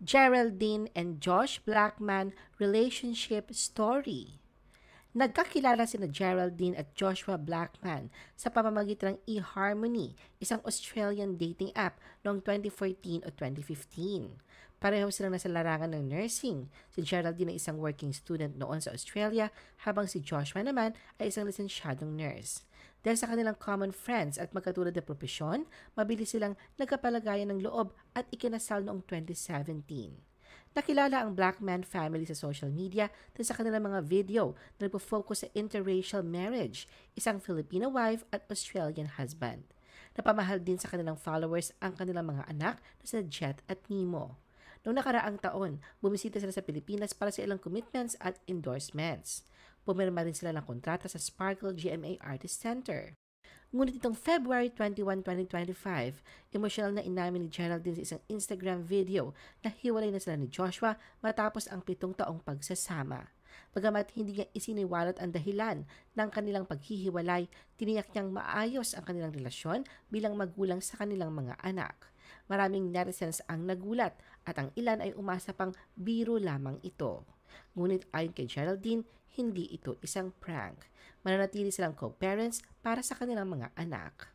Geraldine and Josh Blackman relationship story. Nagkakilala sina Geraldine at Joshua Blackman sa pamamagitan ng eHarmony, isang Australian dating app noong 2014 o 2015. Pareho silang nasa larangan ng nursing. Si Geraldine ay isang working student noon sa Australia habang si Joshua naman ay isang lisensyadong nurse. Dahil sa kanilang common friends at magkatulad na propesyon, mabilis silang nagkapalagayan ng loob at ikinasal noong 2017. Nakilala ang Blackman family sa social media dahil sa kanilang mga video na nagpo-focus sa interracial marriage, isang Filipino wife at Australian husband. Napamahal din sa kanilang followers ang kanilang mga anak na sina Jet at Nemo. Noong nakaraang taon, bumisita sila sa Pilipinas para sa ilang commitments at endorsements. Pumirma rin sila ng kontrata sa Sparkle GMA Artist Center. Ngunit itong February 21, 2025, emosyonal na inamin ni Geraldine sa isang Instagram video na hiwalay na sila ni Joshua matapos ang 7 taong pagsasama. Bagamat hindi niya isiniwalat ang dahilan ng kanilang paghihiwalay, tiniyak niyang maayos ang kanilang relasyon bilang magulang sa kanilang mga anak. Maraming netizens ang nagulat at ang ilan ay umasa pang biro lamang ito. Ngunit ayon kay Geraldine, hindi ito isang prank. Mananatili silang co-parents para sa kanilang mga anak.